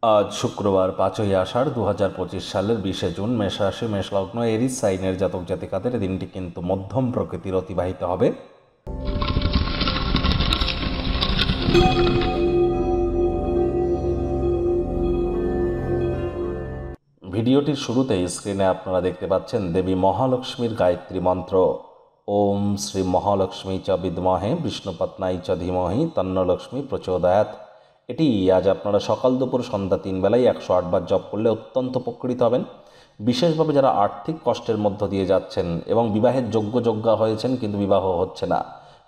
আজ শুক্রবার 5ই আষাঢ় 2025 সালের 20শে জুন মেষ রাশি মেষলগ্ন এরিস সাইনের জাতক জাতিকাদের দিনটি কিন্তু মধ্যম প্রকৃতির অতিবাহিত হবে। ভিডিওটির শুরুতেই স্ক্রিনে আপনারা দেখতে পাচ্ছেন দেবী মহালক্ষ্মীর গায়ত্রী মন্ত্র। ওম শ্রী মহালক্ষ্মী চ বিদ্মহে বিষ্ণুপত্নাই চ ধীমহি তন্নলক্ষ্মী প্রচোদয়াৎ। এটি আজ আপনারা সকাল দুপুর সন্ধ্যা 3 বেলায় 108 বার জপ করলে অত্যন্ত উপকৃত হবেন। বিশেষভাবে যারা আর্থিক কষ্টের মধ্য দিয়ে যাচ্ছেন এবং বিবাহের যোগ্যা হয়েছেন কিন্তু বিবাহ হচ্ছে না,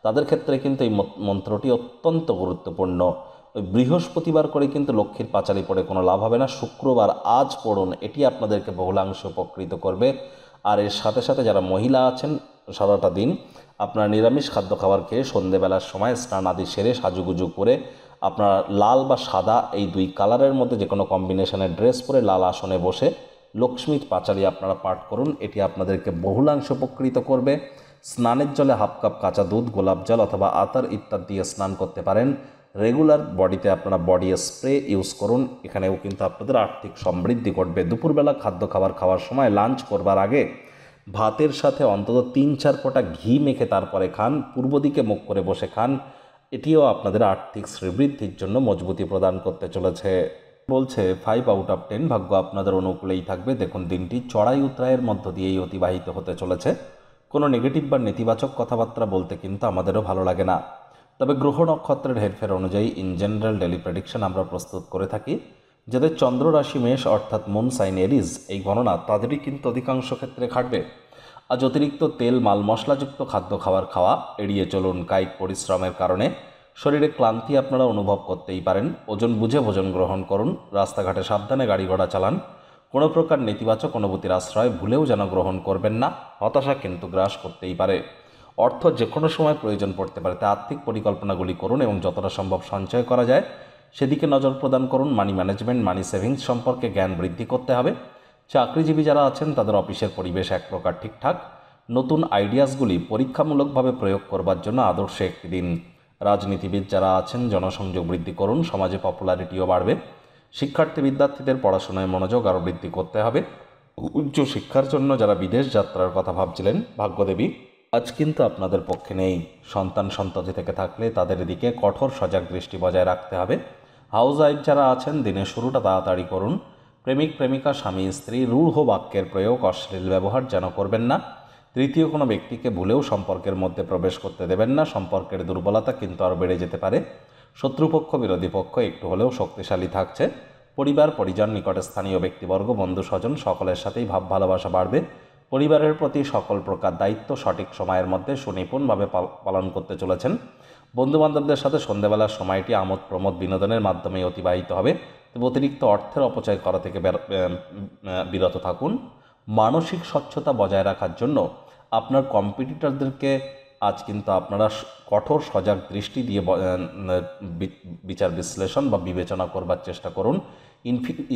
তাদের ক্ষেত্রে কিন্তু এই মন্ত্রটি অত্যন্ত গুরুত্বপূর্ণ। ওই বৃহস্পতিবার করে কিন্তু লক্ষ্মীর পাঁচালি পড়ে কোনো লাভ হবে না, শুক্রবার আজ পড়ুন, এটি আপনাদেরকে বহুলাংশে উপকৃত করবে। আর এর সাথে সাথে যারা মহিলা আছেন সারাটা দিন আপনারা নিরামিষ খাদ্য খাবার খেয়ে সন্ধেবেলার সময় স্নান আদি সেরে সাজুগুজু করে আপনারা লাল বা সাদা এই দুই কালারের মধ্যে যে কোনো কম্বিনেশনের ড্রেস পরে লাল আসনে বসে লক্ষ্মীর পাঁচালি আপনারা পাঠ করুন, এটি আপনাদেরকে বহুলাংশে উপকৃত করবে। স্নানের জলে হাফ কাপ কাঁচা দুধ, গোলাপ জল অথবা আতর ইত্যাদি দিয়ে স্নান করতে পারেন। রেগুলার বডিতে আপনারা বডি স্প্রে ইউজ করুন, এখানেও কিন্তু আপনাদের আর্থিক সমৃদ্ধি ঘটবে। দুপুরবেলা খাদ্য খাওয়ার সময় লাঞ্চ করবার আগে ভাতের সাথে অন্তত 3-4 ফোঁটা ঘি মেখে তারপরে খান, পূর্ব দিকে মুখ করে বসে খান, এটিও আপনাদের আর্থিক শ্রীবৃদ্ধির জন্য মজবুতি প্রদান করতে চলেছে। বলছে 5 আউট অফ 10 ভাগ্য আপনাদের অনুকূলেই থাকবে। দেখুন দিনটি চড়াই উতরাইয়ের মধ্য দিয়েই অতিবাহিত হতে চলেছে। কোনো নেগেটিভ বা নেতিবাচক কথাবার্তা বলতে কিন্তু আমাদেরও ভালো লাগে না, তবে গ্রহ নক্ষত্রের হেরফের অনুযায়ী ইন জেনারেল ডেলি প্রেডিকশন আমরা প্রস্তুত করে থাকি। যাদের চন্দ্র রাশি মেষ অর্থাৎ মুন সাইন এরিজ, এই গণনা তাদেরই কিন্তু অধিকাংশ ক্ষেত্রে খাটবে। আজ অতিরিক্ত তেল মাল মশলাযুক্ত খাদ্য খাওয়া এড়িয়ে চলুন। কায়িক পরিশ্রমের কারণে শরীরে ক্লান্তি আপনারা অনুভব করতেই পারেন। ওজন বুঝে ভোজন গ্রহণ করুন। রাস্তাঘাটে সাবধানে গাড়ি ঘোড়া চালান। কোনো প্রকার নেতিবাচক অনুভূতির আশ্রয় ভুলেও যেন গ্রহণ করবেন না, হতাশা কিন্তু গ্রাস করতেই পারে। অর্থ যে কোনো সময় প্রয়োজন পড়তে পারে, তাই আর্থিক পরিকল্পনাগুলি করুন এবং যতটা সম্ভব সঞ্চয় করা যায় সেদিকে নজর প্রদান করুন। মানি ম্যানেজমেন্ট, মানি সেভিংস সম্পর্কে জ্ঞান বৃদ্ধি করতে হবে। চাকরিজীবী যারা আছেন তাদের অফিসের পরিবেশ এক প্রকার ঠিকঠাক। নতুন আইডিয়াসগুলি পরীক্ষামূলকভাবে প্রয়োগ করবার জন্য আদর্শ একটি দিন। রাজনীতিবিদ যারা আছেন জনসংযোগ বৃদ্ধি করুন, সমাজে পপুলারিটিও বাড়বে। শিক্ষার্থী বিদ্যার্থীদের পড়াশোনায় মনোযোগ আরও বৃদ্ধি করতে হবে। উচ্চ শিক্ষার জন্য যারা বিদেশ যাত্রার কথা ভাবছিলেন, ভাগ্যদেবী আজ কিন্তু আপনাদের পক্ষে নেই। সন্ততি থেকে থাকলে তাদের দিকে কঠোর সজাগ দৃষ্টি বজায় রাখতে হবে। হাউস ওয়াইফ যারা আছেন দিনের শুরুটা তাড়াতাড়ি করুন। প্রেমিক প্রেমিকা স্বামী স্ত্রী রূঢ় বাক্যের প্রয়োগ, অশ্লীল ব্যবহার যেন করবেন না। তৃতীয় কোনো ব্যক্তিকে ভুলেও সম্পর্কের মধ্যে প্রবেশ করতে দেবেন না, সম্পর্কের দুর্বলতা কিন্তু আরও বেড়ে যেতে পারে। শত্রুপক্ষ বিরোধী পক্ষ একটু হলেও শক্তিশালী থাকছে। পরিবার পরিজন নিকটে স্থানীয় ব্যক্তিবর্গ বন্ধু স্বজন সকলের সাথেই ভাব ভালোবাসা বাড়বে। পরিবারের প্রতি সকল প্রকার দায়িত্ব সঠিক সময়ের মধ্যে সুনিপুণভাবে পালন করতে চলেছেন। বন্ধুবান্ধবদের সাথে সন্ধ্যাবেলার সময়টি আমোদ প্রমোদ বিনোদনের মাধ্যমে অতিবাহিত হবে। তবে অতিরিক্ত অর্থের অপচয় করা থেকে বিরত থাকুন। মানসিক স্বচ্ছতা বজায় রাখার জন্য আপনার কম্পিটিটরদেরকে আজ কিন্তু আপনারা কঠোর সজাগ দৃষ্টি দিয়ে বিচার বিশ্লেষণ বা বিবেচনা করবার চেষ্টা করুন।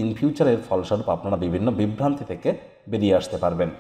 ইন ফিউচারের ফলস্বরূপ আপনারা বিভিন্ন বিভ্রান্তি থেকে বেরিয়ে আসতে পারবেন।